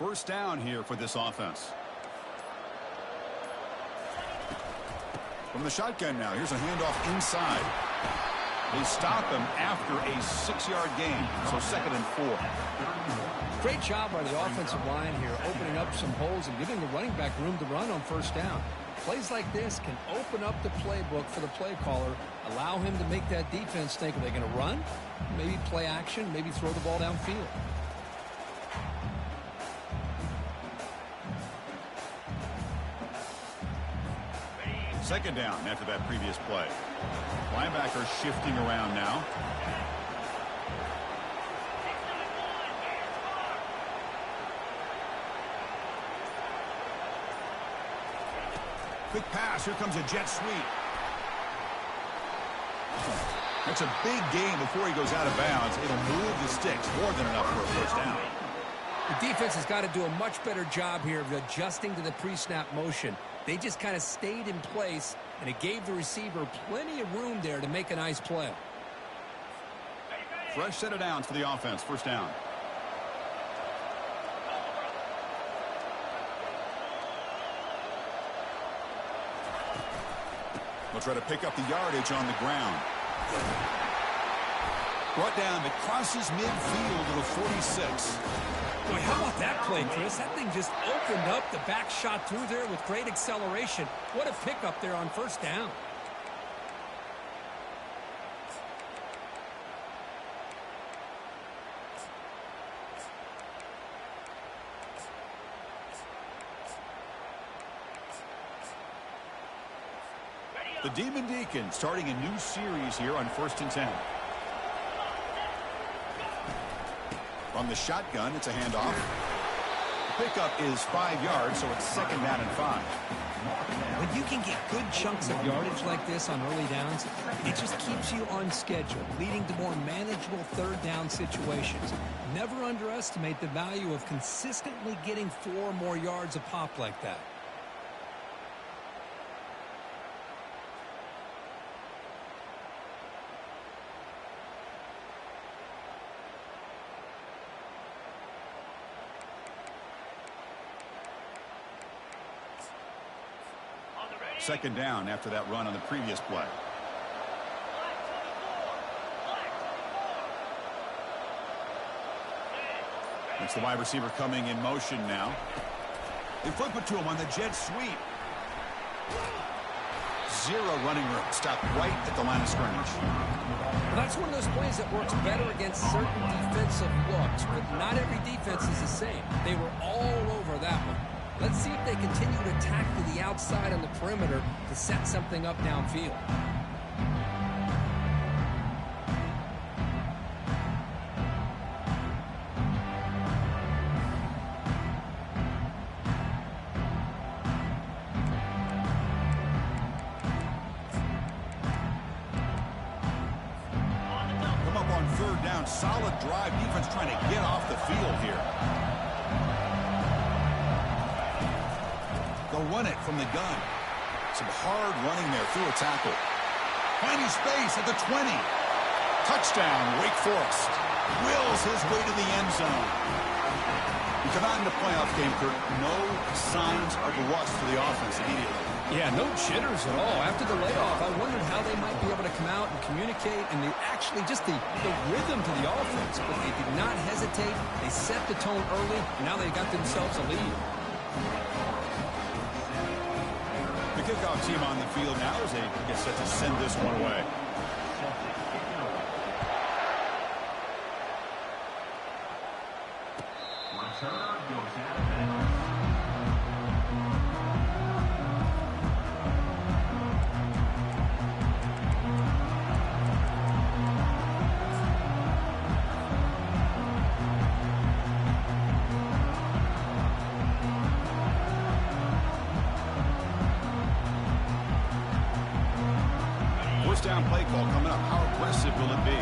First down here for this offense. From the shotgun now, here's a handoff inside. They stop him after a 6-yard gain, so 2nd and 4. Great job by the offensive line here, opening up some holes and giving the running back room to run on first down. Plays like this can open up the playbook for the play caller, allow him to make that defense think, are they going to run? Maybe play action, maybe throw the ball downfield. Second down after that previous play. Linebacker shifting around now. Quick pass. Here comes a jet sweep. That's a big gain before he goes out of bounds. It'll move the sticks more than enough for a first down. The defense has got to do a much better job here of adjusting to the pre-snap motion. They just kind of stayed in place, and it gave the receiver plenty of room there to make a nice play. Fresh set of downs for the offense. First down. We'll try to pick up the yardage on the ground. Brought down that crosses midfield to the 46. Boy, how about that play, Chris? That thing just opened up. The back shot through there with great acceleration. What a pickup there on first down. The Demon Deacon starting a new series here on 1st and 10. From the shotgun, it's a handoff. The pickup is 5 yards, so it's 2nd down and 5. When you can get good chunks of yardage like this on early downs, it just keeps you on schedule, leading to more manageable 3rd down situations. Never underestimate the value of consistently getting 4 more yards a pop like that. Second down after that run on the previous play. It's the wide receiver coming in motion now. They flip it to him on the jet sweep. 0 running room. Stopped right at the line of scrimmage. Well, that's one of those plays that works better against certain defensive looks, but not every defense is the same. They were all over that one. Let's see if they continue to attack to the outside on the perimeter to set something up downfield. Come up on 3rd down. Solid drive. Defense trying to get off the field here. They'll run it from the gun. Some hard running there through a tackle. Finding space at the 20. Touchdown, Wake Forest. Wills his way to the end zone. We come out in the playoff game, Kurt. No signs of rust for the offense immediately. Yeah, no jitters at all. After the layoff, I wondered how they might be able to come out and communicate and actually just the rhythm to the offense. But they did not hesitate. They set the tone early, and now they got themselves a lead. The kickoff team on the field now as they get set to send this one away. First down play call coming up. How aggressive will it be?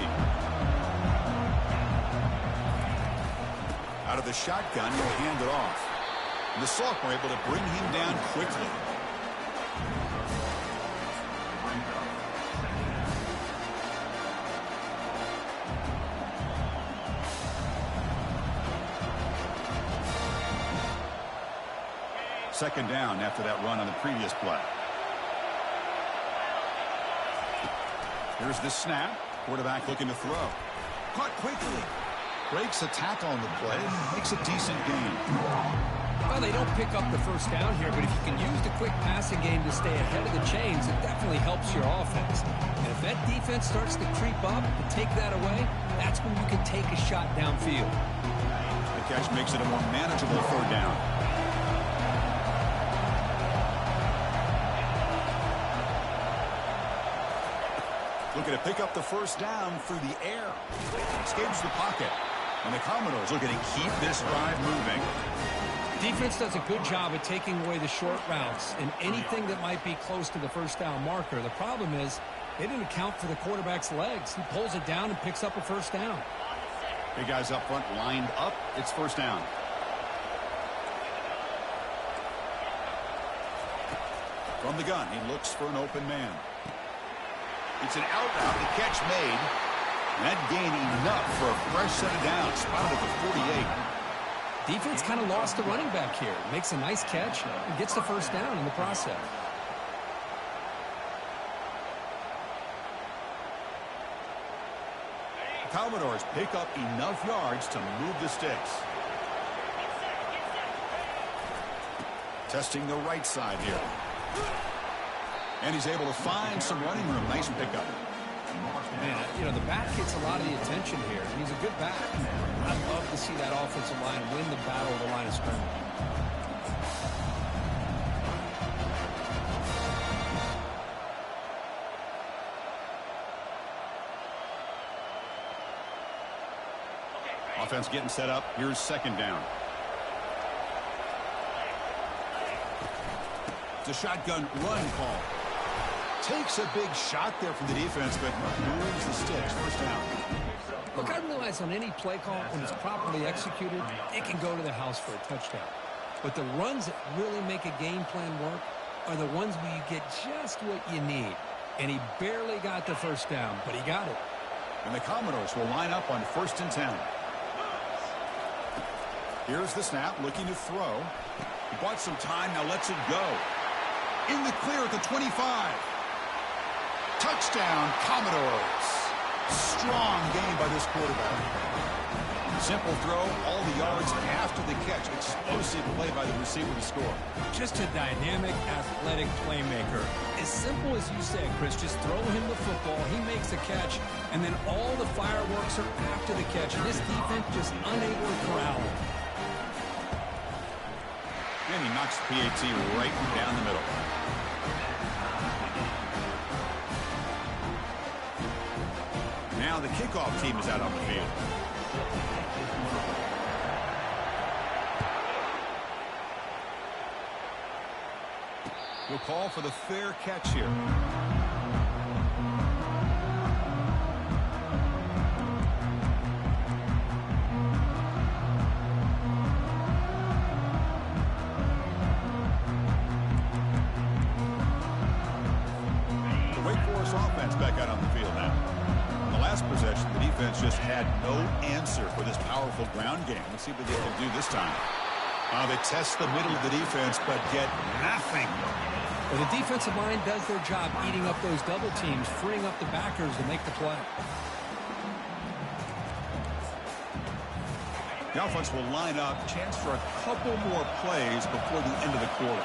Out of the shotgun, he'll hand it off. And the Sophomore able to bring him down quickly. Second down after that run on the previous play. Here's the snap. Quarterback looking to throw. Caught quickly. Breaks a tackle on the play and makes a decent gain. Well, they don't pick up the first down here, but if you can use the quick passing game to stay ahead of the chains, it definitely helps your offense. And if that defense starts to creep up and take that away, that's when you can take a shot downfield. The catch makes it a more manageable third down. Looking to pick up the first down through the air. Escapes the pocket. And the Commodores looking to keep this drive moving. Defense does a good job at taking away the short routes and anything that might be close to the first down marker. The problem is they didn't account for the quarterback's legs. He pulls it down and picks up a first down. Big guys up front lined up. It's first down. From the gun, he looks for an open man. It's an out route. The catch made. That gain enough for a fresh set of downs. Spotted at the 48. Defense kind of lost the running back here. Makes a nice catch and gets the first down in the process. The Commodores pick up enough yards to move the sticks. Testing the right side here. And he's able to find some running room. Nice pickup. Man, you know, the back gets a lot of the attention here. He's a good back. I'd love to see that offensive line win the battle of the line of scrimmage. Offense getting set up. Here's second down. It's a shotgun run call. Takes a big shot there from the defense, but moves the sticks. First down. Look, I realize on any play call, when it's properly executed, it can go to the house for a touchdown. But the runs that really make a game plan work are the ones where you get just what you need. And he barely got the first down, but he got it. And the Commodores will line up on 1st and 10. Here's the snap, looking to throw. He bought some time, now lets it go. In the clear at the 25. Touchdown, Commodores. Strong game by this quarterback. Simple throw, all the yards after the catch. Explosive play by the receiver to score. Just a dynamic, athletic playmaker. As simple as you said, Chris, just throw him the football, he makes a catch, and then all the fireworks are after the catch. And this defense just unable to corral him. And he knocks the PAT right down the middle. Now the kickoff team is out on the field. We'll call for the fair catch here. The Wake Forest offense back out on the field now. On the last possession, the defense just had no answer for this powerful ground game. Let's see what they can do this time. They test the middle of the defense, but get nothing. Well, the defensive line does their job eating up those double teams, freeing up the backers to make the play. The offense will line up. Chance for a couple more plays before the end of the quarter.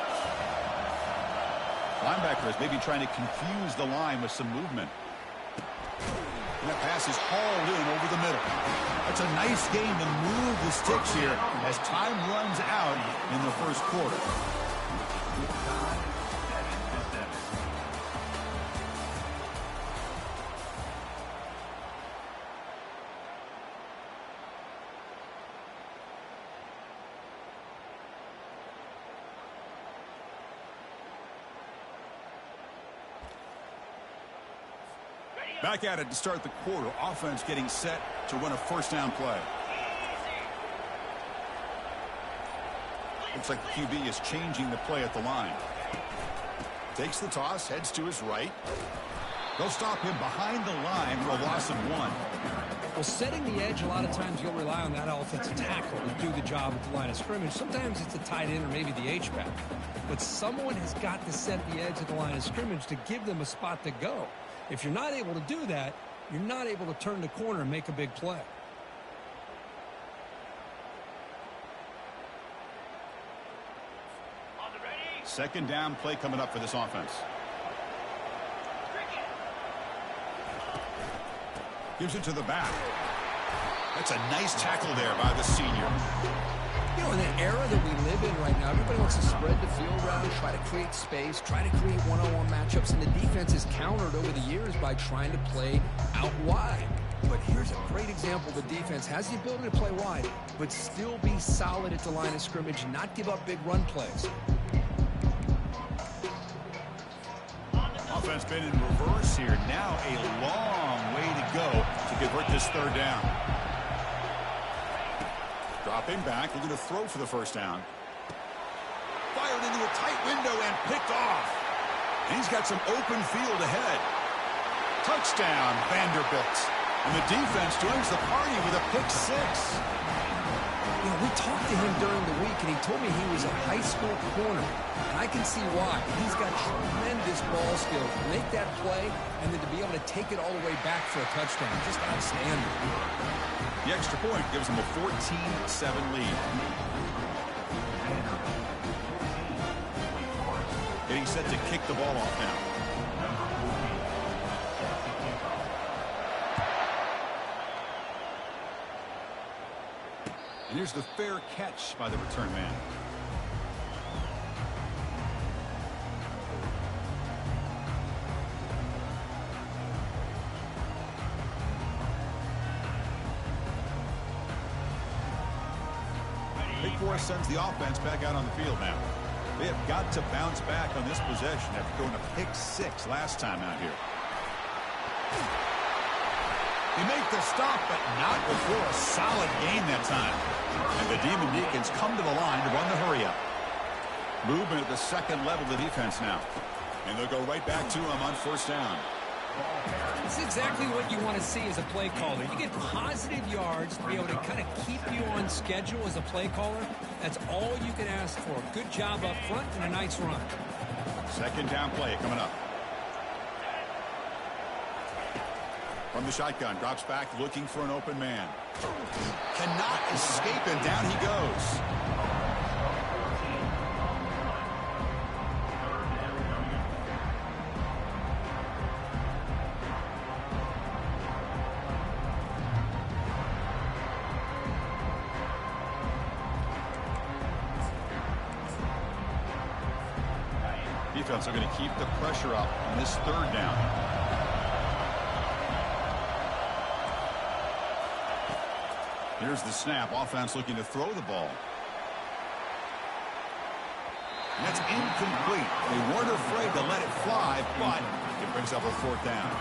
Linebackers maybe trying to confuse the line with some movement. And that pass is hauled in over the middle. That's a nice game to move the sticks here as time runs out in the first quarter. Back at it to start the quarter. Offense getting set to run a first down play. Looks like the QB is changing the play at the line. Takes the toss, heads to his right. They'll stop him behind the line for a loss of 1. Well, setting the edge, a lot of times you'll rely on that offensive tackle to do the job at the line of scrimmage. Sometimes it's a tight end or maybe the H-back. But someone has got to set the edge at the line of scrimmage to give them a spot to go. If you're not able to do that, you're not able to turn the corner and make a big play. Second down play coming up for this offense. Gives it to the back. That's a nice tackle there by the senior. You know, in the era that we live in right now, everybody wants to spread the field around, try to create space, try to create one-on-one matchups, and the defense is countered over the years by trying to play out wide. But here's a great example. The defense has the ability to play wide, but still be solid at the line of scrimmage and not give up big run plays. Offense been in reverse here. Now a long way to go to convert this third down. Dropping back, looking to throw for the first down. Fired into a tight window and picked off. And he's got some open field ahead. Touchdown, Vanderbilt. And the defense joins the party with a pick 6. You know, we talked to him during the week, and he told me he was a high school corner. And I can see why. He's got tremendous ball skills to make that play and then to be able to take it all the way back for a touchdown. Just outstanding. The extra point gives him a 14-7 lead. Getting set to kick the ball off now. And here's the fair catch by the return man. Big Forest sends the offense back out on the field now. They have got to bounce back on this possession after going to pick 6 last time out here. They make the stop, but not before a solid gain that time. And the Demon Deacons come to the line to run the hurry up. Movement at the second level of the defense now. And they'll go right back to him on first down. It's exactly what you want to see as a play caller. You get positive yards to be able to kind of keep you on schedule as a play caller. That's all you can ask for. Good job up front and a nice run. Second down play coming up. From the shotgun, drops back, looking for an open man. Cannot escape, and down he goes. Defense are going to keep the pressure up on this third down. Here's the snap. Offense looking to throw the ball. And that's incomplete. They weren't afraid to let it fly, but it brings up a fourth down.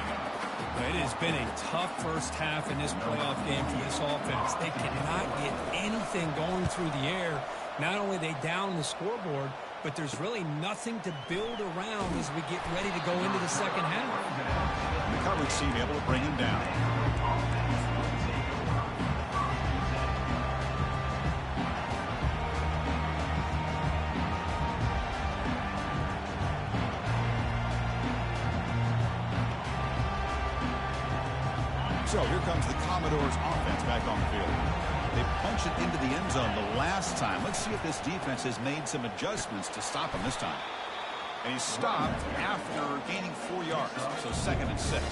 It has been a tough first half in this playoff game for this offense. They cannot get anything going through the air. Not only are they down the scoreboard, but there's really nothing to build around as we get ready to go into the second half. And the coverage team able to bring him down. So here comes the Commodores offense back on the field. They punched it into the end zone the last time. Let's see if this defense has made some adjustments to stop him this time. And he's stopped after gaining 4 yards. So 2nd and 6.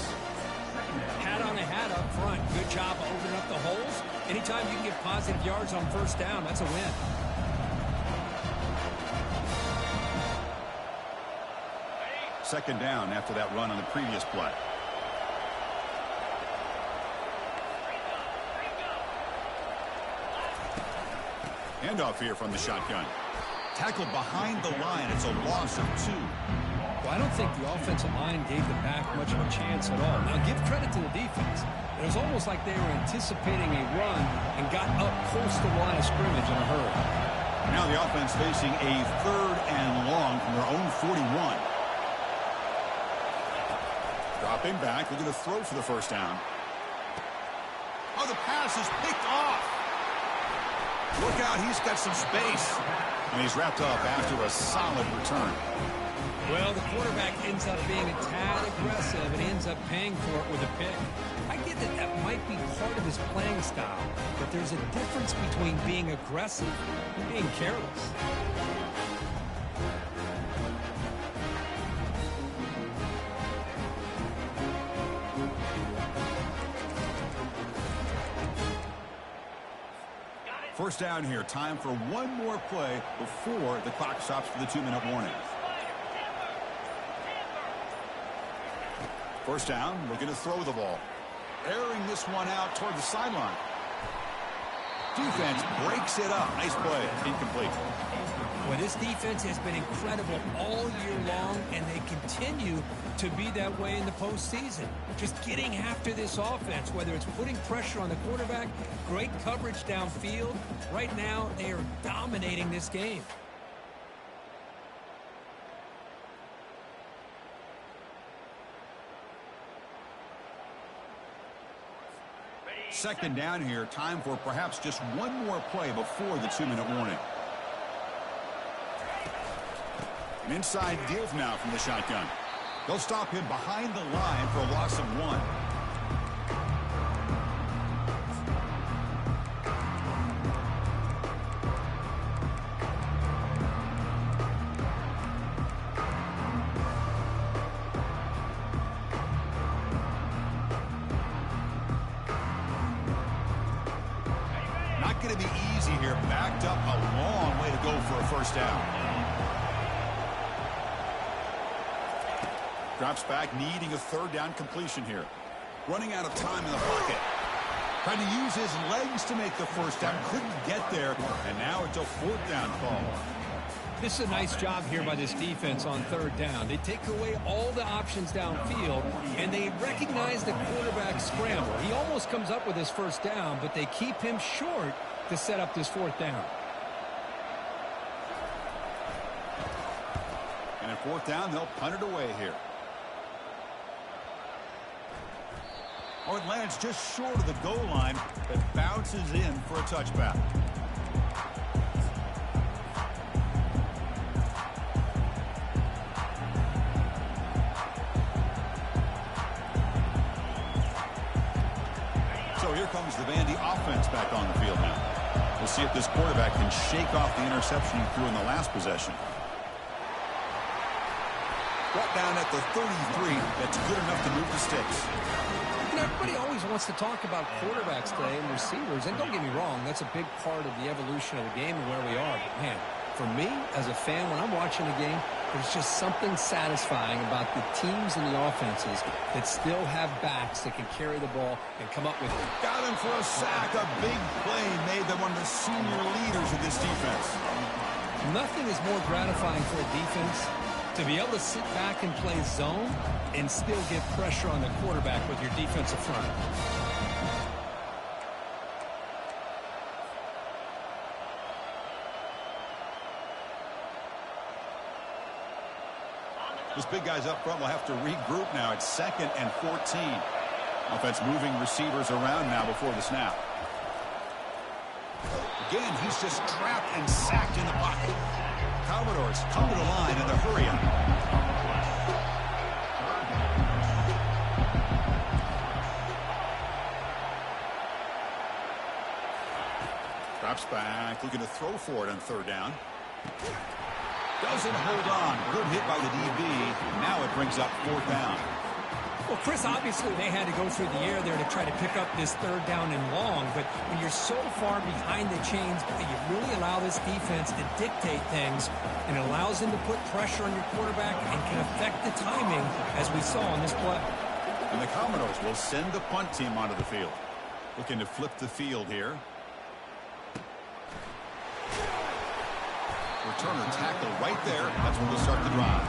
Hat on a hat up front. Good job of opening up the holes. Anytime you can get positive yards on first down, that's a win. Second down after that run on the previous play. Handoff here from the shotgun. Tackled behind the line. It's a loss of 2. Well, I don't think the offensive line gave the back much of a chance at all. Now, give credit to the defense. It was almost like they were anticipating a run and got up close to the line of scrimmage in a hurry. Now the offense facing a 3rd and long from their own 41. Dropping back, looking to throw for the first down. Oh, the pass is picked off. Look out, he's got some space. And he's wrapped up after a solid return. Well, the quarterback ends up being a tad aggressive and ends up paying for it with a pick. I get that that might be part of his playing style, but there's a difference between being aggressive and being careless. First down here. Time for one more play before the clock stops for the 2-minute warning. First down, looking to throw the ball. Airing this one out toward the sideline. Defense breaks it up. Nice play. Incomplete. Well, this defense has been incredible all year long, and they continue to be that way in the postseason. Just getting after this offense, whether it's putting pressure on the quarterback, great coverage downfield. Right now, they are dominating this game. Second down here. Time for perhaps just one more play before the 2-minute warning. An inside give now from the shotgun. They'll stop him behind the line for a loss of 1. Not going to be easy here. Backed up a long way to go for a first down. Drops back, needing a third down completion here. Running out of time in the pocket. Trying to use his legs to make the first down. Couldn't get there, and now it's a fourth down call. This is a nice job here by this defense on third down. They take away all the options downfield, and they recognize the quarterback scramble. He almost comes up with his first down, but they keep him short to set up this fourth down. And at fourth down, they'll punt it away here. Oh, it lands just short of the goal line, but bounces in for a touchback. So here comes the Vandy offense back on the field now. We'll see if this quarterback can shake off the interception he threw in the last possession. Brought down at the 33. That's good enough to move the sticks. Everybody always wants to talk about quarterbacks today and receivers, and don't get me wrong, that's a big part of the evolution of the game and where we are. But, man, for me, as a fan, when I'm watching a game, there's just something satisfying about the teams and the offenses that still have backs that can carry the ball and come up with it. Got him for a sack. A big play made them one of the senior leaders of this defense. Nothing is more gratifying for a defense to be able to sit back and play zone and still get pressure on the quarterback with your defensive front. This big guy's up front will have to regroup now. It's 2nd and 14. Offense moving receivers around now before the snap. Again, he's just trapped and sacked in the pocket. Commodores come to the line in a hurry up. Drops back, looking to throw for it on third down. Doesn't hold on. Good hit by the DB. Now it brings up fourth down. Well, Chris, obviously they had to go through the air there to try to pick up this third down and long, but when you're so far behind the chains, you really allow this defense to dictate things, and it allows them to put pressure on your quarterback and can affect the timing, as we saw on this play. And the Commodores will send the punt team onto the field. Looking to flip the field here. Returner tackle right there. That's when we'll start the drive.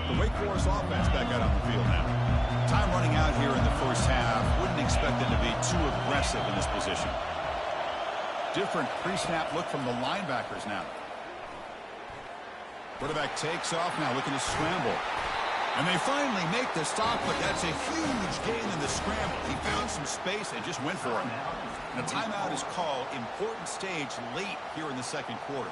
The Wake Forest offense back out on the field now. Time running out here in the first half. Wouldn't expect them to be too aggressive in this position. different pre-snap look from the linebackers now. Quarterback takes off now, looking to scramble. And they finally make the stop, but that's a huge gain in the scramble. He found some space and just went for it. And a timeout is called. Important stage late here in the second quarter.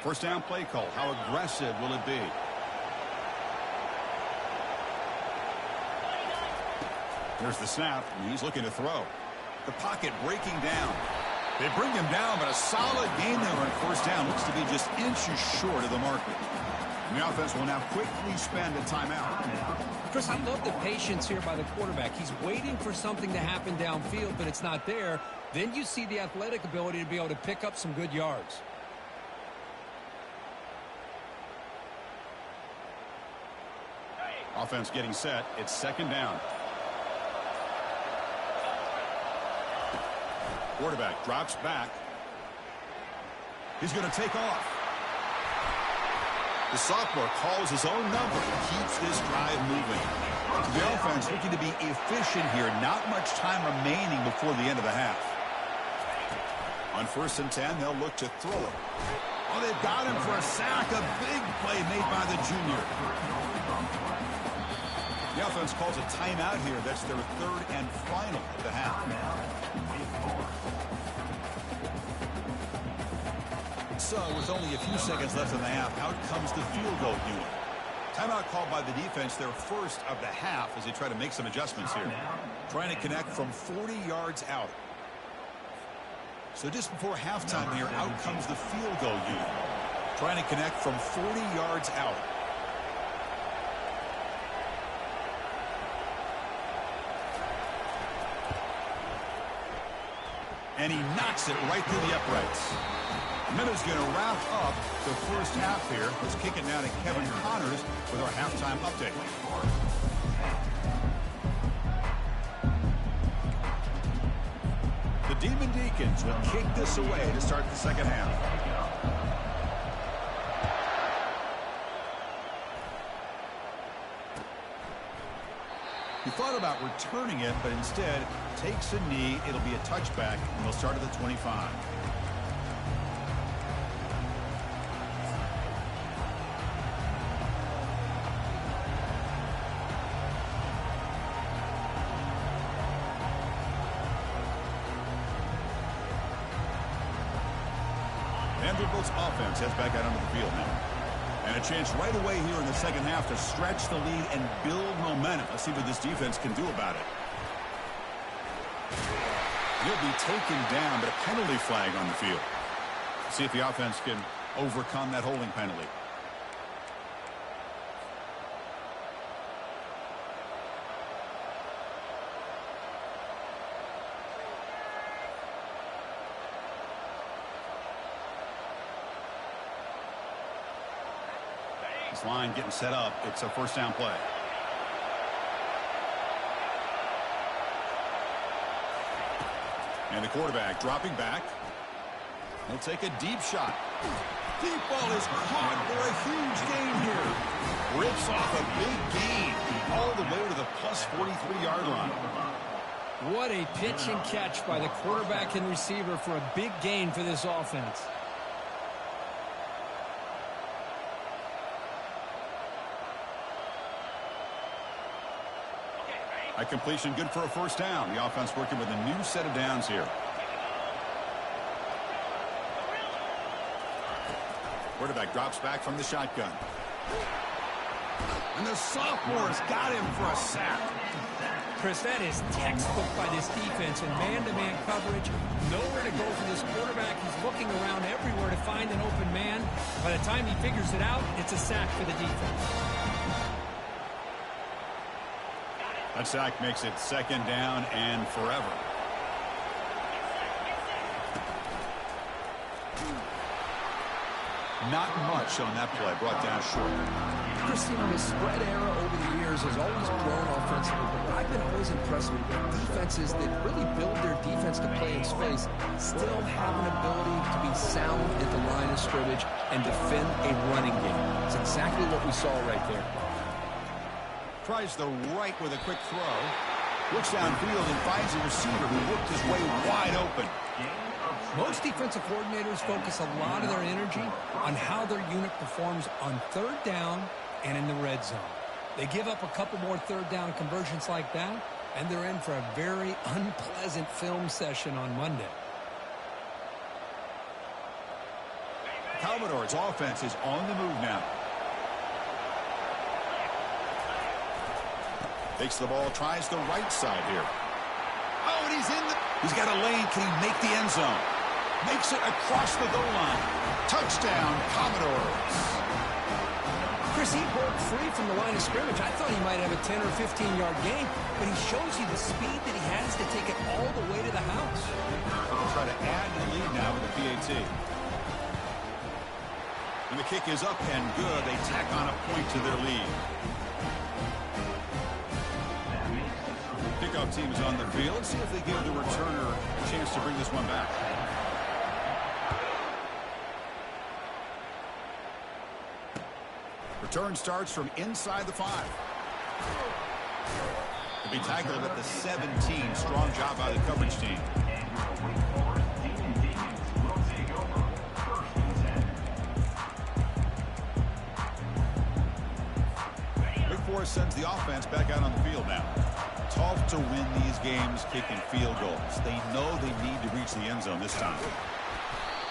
First down play call. How aggressive will it be? There's the snap, and he's looking to throw. The pocket breaking down. They bring him down, but a solid gain there on first down. Looks to be just inches short of the marker. And the offense will now quickly spend a timeout. Chris, I love the patience here by the quarterback. He's waiting for something to happen downfield, but it's not there. Then you see the athletic ability to be able to pick up some good yards. Offense getting set. It's second down. Quarterback drops back. He's going to take off. The sophomore calls his own number and keeps this drive moving. The offense looking to be efficient here. Not much time remaining before the end of the half. On 1st and 10, they'll look to throw it. Oh, they've got him for a sack. A big play made by the junior. The offense calls a timeout here. That's their third and final of the half. So, with only a few seconds left in the half, out comes the field goal unit. Timeout called by the defense, their first of the half, as they try to make some adjustments here. Trying to connect from 40 yards out. So just before halftime here, out comes the field goal unit. Trying to connect from 40 yards out. And he knocks it right through the uprights. Minuta's going to wrap up the first half here. Let's kick it now to Kevin Connors with our halftime update. The Demon Deacons will kick this away to start the second half. He thought about returning it, but instead takes a knee. It'll be a touchback, and they'll start at the 25. Vanderbilt's offense heads back out onto the field now. And a chance right away here in the second half to stretch the lead and build momentum. Let's see what this defense can do about it. He'll be taken down, but a penalty flag on the field. Let's see if the offense can overcome that holding penalty. This line getting set up. It's a first down play. And the quarterback dropping back. He'll take a deep shot. Deep ball is caught for a huge gain here. Rips off a big gain all the way to the plus 43-yard line. What a pitch and catch by the quarterback and receiver for a big gain for this offense. A completion good for a first down. The offense working with a new set of downs here. Quarterback drops back from the shotgun. And the sophomore's got him for a sack. Chris, that is textbook by this defense in man-to-man coverage. Nowhere to go for this quarterback. He's looking around everywhere to find an open man. By the time he figures it out, it's a sack for the defense. That sack makes it second down and forever. Not much on that play, brought down short. Chris, the spread era over the years has always grown offensively, but I've been always impressed with defenses that really build their defense to play in space, still have an ability to be sound at the line of scrimmage and defend a running game. It's exactly what we saw right there. Tries the right with a quick throw. Looks downfield and finds a receiver who worked his way wide open. Most defensive coordinators focus a lot of their energy on how their unit performs on third down and in the red zone. They give up a couple more third down conversions like that, and they're in for a very unpleasant film session on Monday. Commodores offense is on the move now. Takes the ball, tries the right side here. Oh, and he's got a lane. Can he make the end zone? Makes it across the goal line. Touchdown, Commodores. Chris, he broke free from the line of scrimmage. I thought he might have a 10 or 15-yard gain, but he shows you the speed that he has to take it all the way to the house. They'll try to add the lead now with the PAT. And the kick is up and good. They tack on a point to their lead. Kickoff team is on the field. Let's see if they give the returner a chance to bring this one back. Return starts from inside the 5. To be tackled at the 17. Strong job by the coverage team. Wake Forest sends the offense back out on the field now. Tough to win these games kicking field goals. They know they need to reach the end zone this time.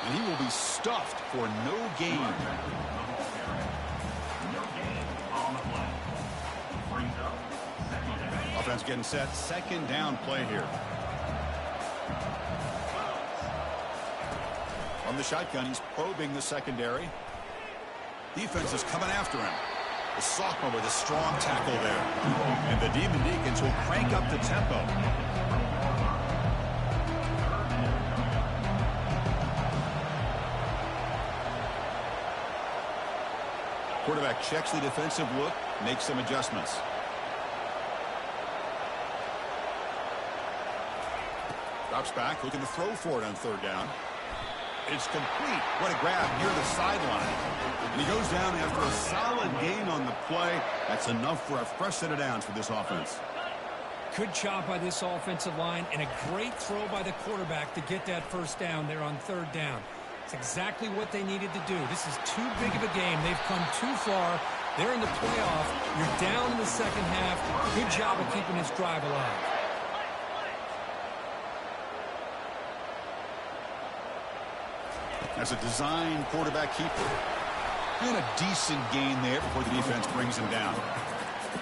And he will be stuffed for no gain. Offense getting set. Second down play here. From the shotgun, he's probing the secondary. Defense is coming after him. The sophomore with a strong tackle there. And the Demon Deacons will crank up the tempo. Quarterback checks the defensive look, makes some adjustments. Drops back, looking to throw for it on third down. It's complete. What a grab near the sideline. And he goes down after a solid gain on the play. That's enough for a fresh set of downs for this offense. Good job by this offensive line and a great throw by the quarterback to get that first down there on third down. It's exactly what they needed to do. This is too big of a game. They've come too far. They're in the playoff. You're down in the second half. Good job of keeping this drive alive. As a design quarterback keeper. And a decent gain there before the defense brings him down.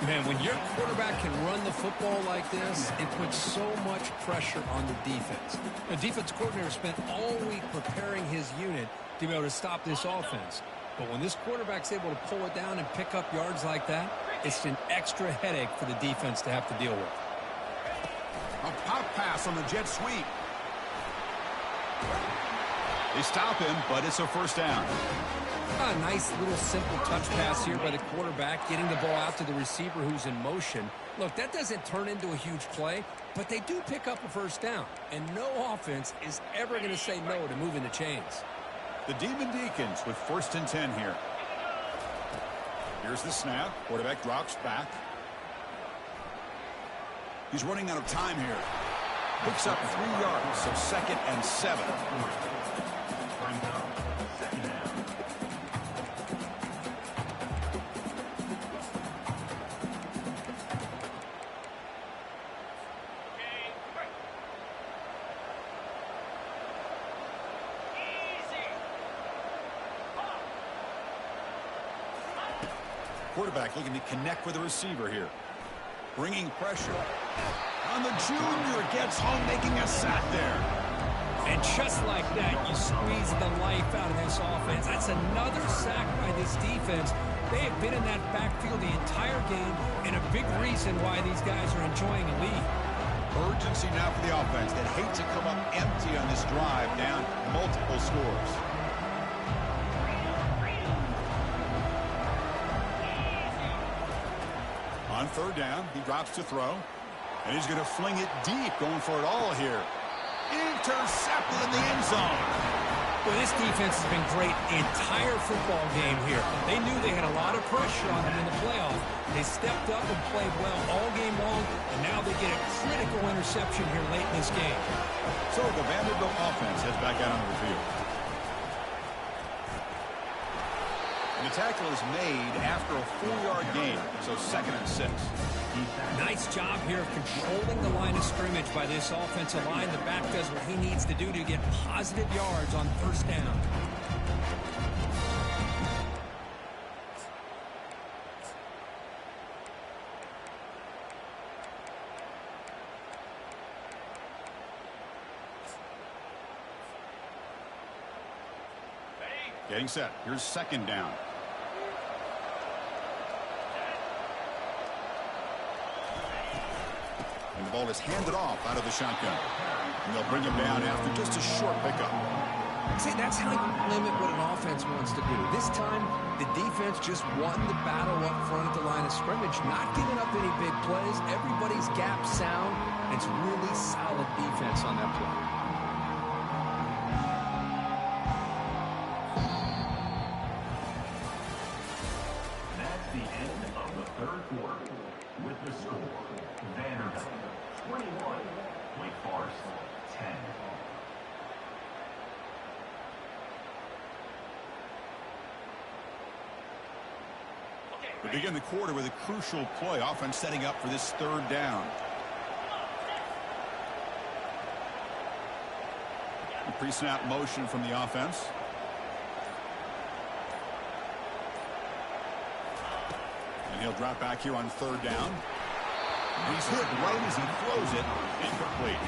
Man, when your quarterback can run the football like this, it puts so much pressure on the defense. The defense coordinator spent all week preparing his unit to be able to stop this offense. But when this quarterback's able to pull it down and pick up yards like that, it's an extra headache for the defense to have to deal with. A pop pass on the jet sweep. They stop him, but it's a first down. A nice little simple touch pass here by the quarterback, getting the ball out to the receiver who's in motion. Look, that doesn't turn into a huge play, but they do pick up a first down. And no offense is ever going to say no to moving the chains. The Demon Deacons with 1st and 10 here. Here's the snap. Quarterback drops back. He's running out of time here. Picks up 3 yards, so 2nd and 7. Quarterback looking to connect with the receiver here. Bringing pressure on the junior. Gets home, making a sack there. And just like that, you squeeze the life out of this offense. That's another sack by this defense. They have been in that backfield the entire game, and a big reason why these guys are enjoying a lead. Urgency now for the offense that hate to come up empty on this drive, down multiple scores. third down. He drops to throw. And he's going to fling it deep, going for it all here. Intercepted in the end zone. Well, this defense has been great the entire football game here. They knew they had a lot of pressure on them in the playoff. They stepped up and played well all game long, and now they get a critical interception here late in this game. So the Vanderbilt offense heads back out onto the field. And the tackle is made after a 4-yard gain, so 2nd and 6. Nice job here of controlling the line of scrimmage by this offensive line. The back does what he needs to do to get positive yards on first down. Getting set. Here's 2nd down. And the ball is handed off out of the shotgun. And they'll bring him down after just a short pickup. See, that's how you limit what an offense wants to do. This time, the defense just won the battle up front at the line of scrimmage, not giving up any big plays. Everybody's gap sound. It's really solid defense on that play. That's the end of the third quarter. With the score, Vanderbilt 21, Wake Forest 10. We begin the quarter with a crucial play. Offense setting up for this 3rd down. Pre-snap motion from the offense. And he'll drop back here on 3rd down. And he's hit right as he throws it. Incomplete.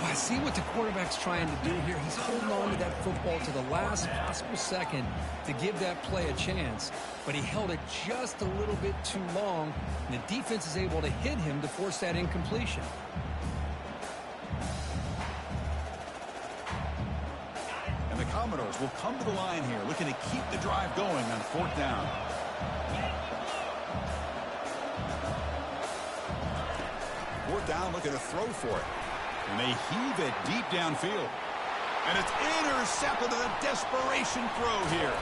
I see what the quarterback's trying to do here. He's holding on to that football to the last possible second to give that play a chance. But he held it just a little bit too long, and the defense is able to hit him to force that incompletion. And the Commodores will come to the line here, looking to keep the drive going on 4th down. Down, looking to throw for it. And they heave it deep downfield. And it's intercepted with a desperation throw here.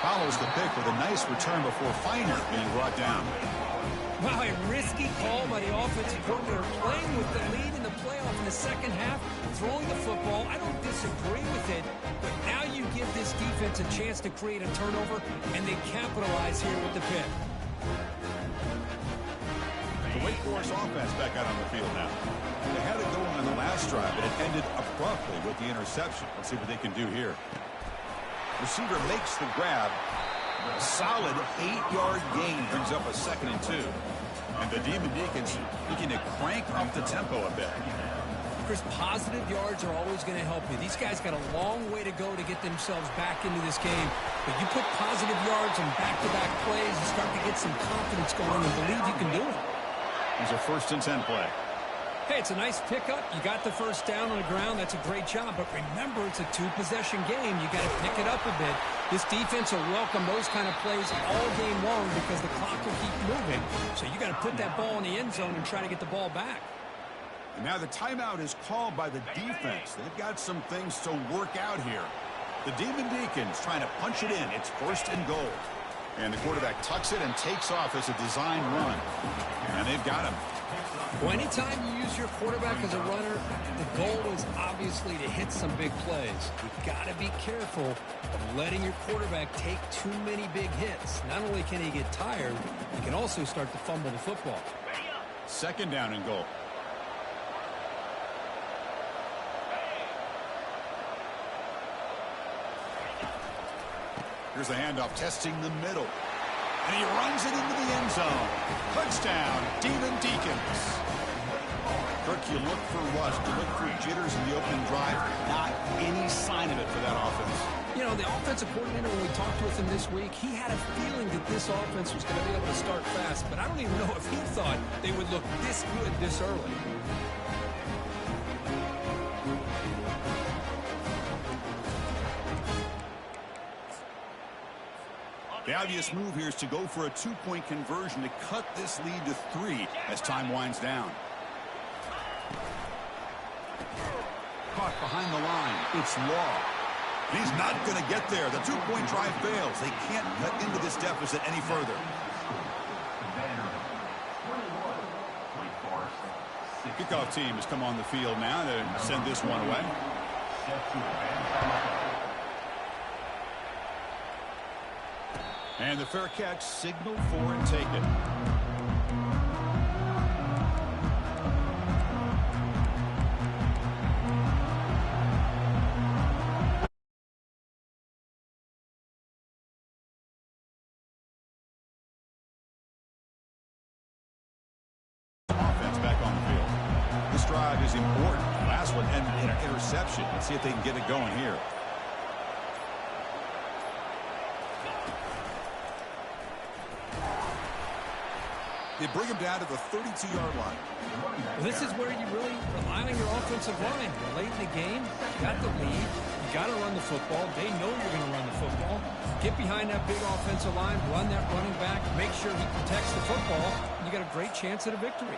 Follows the pick with a nice return before Feiner being brought down. Wow, a risky call by the offensive coordinator, playing with the lead in the playoff in the second half, throwing the football. I don't disagree with it, but now you give this defense a chance to create a turnover, and they capitalize here with the pick. The Wake Forest offense back out on the field now. They had it going on the last drive, but it ended abruptly with the interception. Let's see what they can do here. Receiver makes the grab. A solid 8-yard gain brings up a 2nd and 2. And the Demon Deacons looking to crank up the tempo a bit. Chris, positive yards are always going to help you. These guys got a long way to go to get themselves back into this game. But you put positive yards on back-to-back plays, you start to get some confidence going and believe you can do it. Here's a 1st and 10 play. Hey, it's a nice pickup. You got the first down on the ground. That's a great job. But remember, it's a 2-possession game. You got to pick it up a bit. This defense will welcome those kind of plays all game long because the clock will keep moving. So you got to put that ball in the end zone and try to get the ball back. And now the timeout is called by the defense. They've got some things to work out here. The Demon Deacons trying to punch it in. It's 1st and goal. And the quarterback tucks it and takes off as a design run. And they've got him. Well, anytime you use your quarterback as a runner, the goal is obviously to hit some big plays. You've got to be careful of letting your quarterback take too many big hits. Not only can he get tired, he can also start to fumble the football. 2nd down and goal. Here's the handoff, testing the middle. And he runs it into the end zone. Touchdown, Demon Deacons. Kirk, you look for rust, you look for jitters in the opening drive. Not any sign of it for that offense. You know, the offensive coordinator, when we talked with him this week, he had a feeling that this offense was going to be able to start fast. But I don't even know if he thought they would look this good this early. The obvious move here is to go for a 2-point conversion to cut this lead to 3 as time winds down. Caught behind the line. It's Law. He's not going to get there. The 2-point drive fails. They can't cut into this deficit any further. Kickoff team has come on the field now to send this one away. And the fair catch signaled for and taken. Offense back on the field. This drive is important. Last one ended in an interception. Let's see if they can get it going here. They bring him down to the 32-yard line. Well, this is where you really rely on your offensive line. You're late in the game, you got the lead, you got to run the football. They know you're going to run the football. Get behind that big offensive line, run that running back, make sure he protects the football, and you got a great chance at a victory.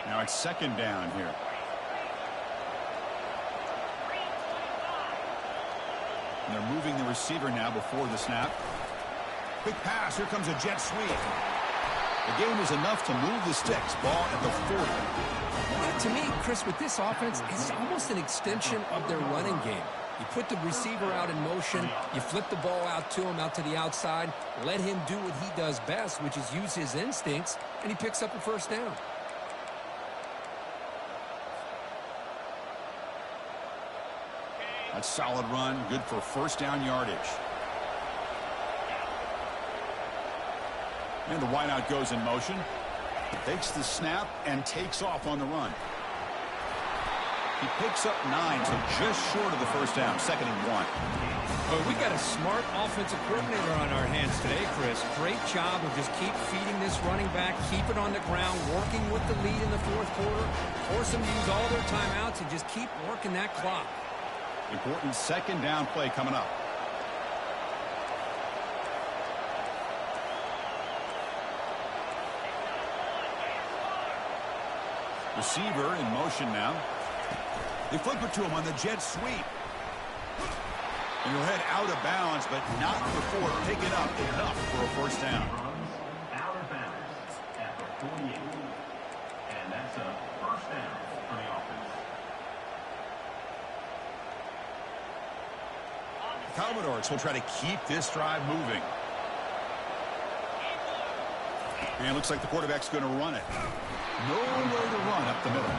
Now it's second down here. And they're moving the receiver now before the snap. Quick pass. Here comes a jet sweep. The game is enough to move the sticks. Ball at the 40. Well, to me, Chris, with this offense, it's almost an extension of their running game. You put the receiver out in motion. You flip the ball out to him, out to the outside. Let him do what he does best, which is use his instincts, and he picks up a first down. That's solid run, good for first down yardage. And the wideout goes in motion. Takes the snap and takes off on the run. He picks up 9, so just short of the first down, 2nd and 1. Well, we got a smart offensive coordinator on our hands today, Chris. Great job of just keep feeding this running back, keep it on the ground, working with the lead in the 4th quarter, force them to use all their timeouts, and just keep working that clock. Important 2nd down play coming up. Receiver in motion now. They flip it to him on the jet sweep. And he'll head out of bounds, but not before picking up enough for a first down. Out of bounds at the 48. And that's a first down for the offense. Commodores will try to keep this drive moving. And it looks like the quarterback's going to run it. Nowhere to run up the middle.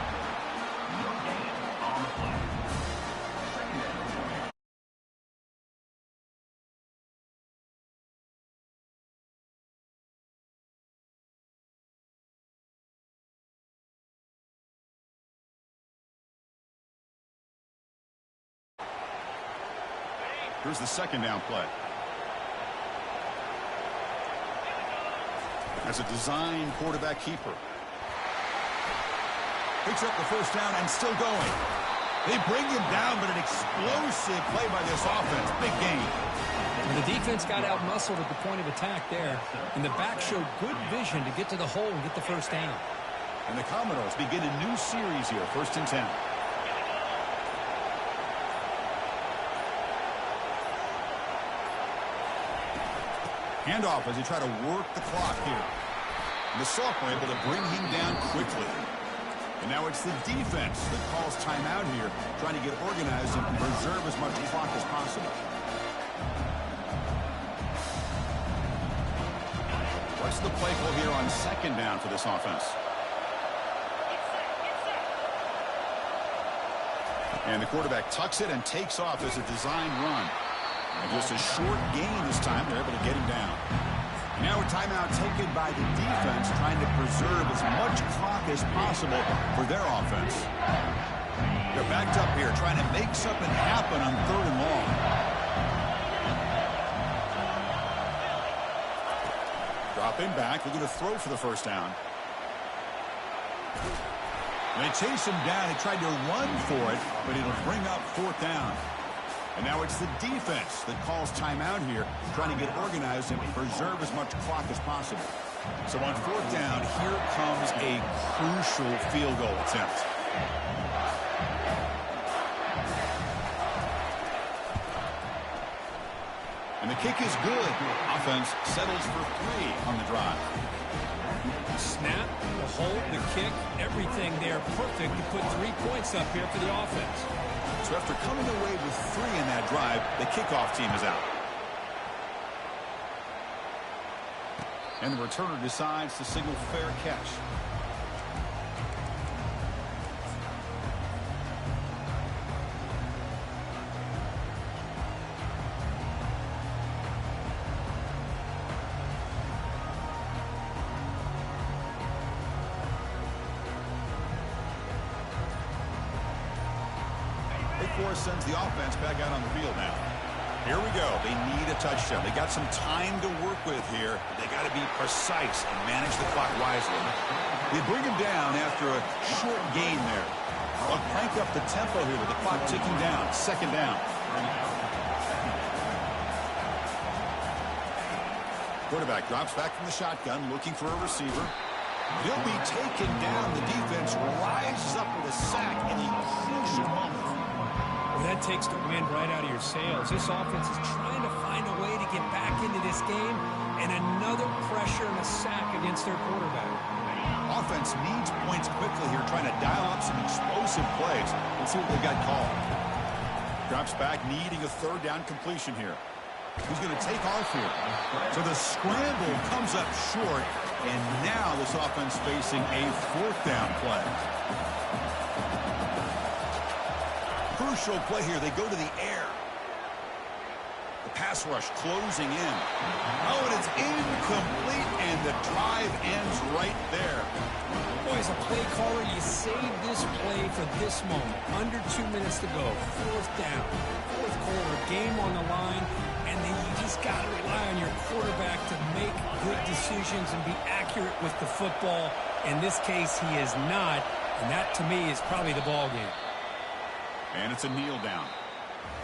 Here's the 2nd down play. As a design quarterback keeper. Picks up the first down and still going. They bring him down, but an explosive play by this offense. Big game. And the defense got out-muscled at the point of attack there. And the back showed good vision to get to the hole and get the first down. And the Commodores begin a new series here. 1st and 10. Handoff as they try to work the clock here. And the sophomore able to bring him down quickly. And now it's the defense that calls timeout here, trying to get organized and preserve as much clock as possible. What's the play call here on 2nd down for this offense? And the quarterback tucks it and takes off as a design run. And just a short gain this time. They're able to get him down. Now a timeout taken by the defense, trying to preserve as much clock as possible for their offense. They're backed up here, trying to make something happen on 3rd and long. Dropping back, looking to throw for the first down. They chase him down. He tried to run for it, but it'll bring up 4th down. And now it's the defense that calls timeout here, trying to get organized and preserve as much clock as possible. So on 4th down, here comes a crucial field goal attempt. And the kick is good. Offense settles for 3 on the drive. Snap, the hold, the kick, everything there perfect to put 3 points up here for the offense. So after coming away with 3 in that drive, the kickoff team is out. And the returner decides to signal fair catch. Sends the offense back out on the field now. Here we go. They need a touchdown. They got some time to work with here. They got to be precise and manage the clock wisely. They bring him down after a short gain there. They'll crank up the tempo here with the clock ticking down. 2nd down. Quarterback drops back from the shotgun, looking for a receiver. He'll be taken down. The defense rises up with a sack in a crucial moment. Well, that takes the wind right out of your sails. This offense is trying to find a way to get back into this game, and another pressure and a sack against their quarterback. Offense needs points quickly here, trying to dial up some explosive plays. Let's see what they've got called. Drops back, needing a 3rd down completion here. Who's going to take off here? So the scramble comes up short, and now this offense facing a 4th down play. Crucial play here. They go to the air. The pass rush closing in. Oh, and it's incomplete, and the drive ends right there. Boy, as a play caller, you save this play for this moment. Under 2 minutes to go. 4th down. 4th quarter. Game on the line. And then you just got to rely on your quarterback to make good decisions and be accurate with the football. In this case, he is not. And that, to me, is probably the ball game. And it's a kneel down.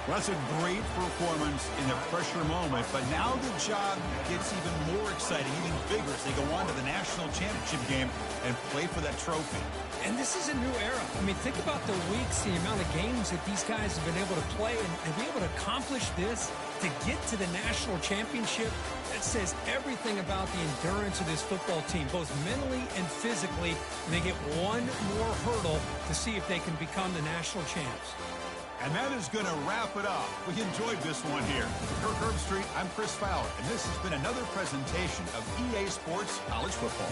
Well, that's a great performance in a pressure moment, but now the job gets even more exciting, even bigger as they go on to the national championship game and play for that trophy. And this is a new era. I mean, think about the weeks, the amount of games that these guys have been able to play and be able to accomplish this, to get to the national championship. That says everything about the endurance of this football team, both mentally and physically. And they get one more hurdle to see if they can become the national champs. And that is going to wrap it up. We enjoyed this one here. For Kirk Herbstreit, I'm Chris Fowler, and this has been another presentation of EA Sports College Football.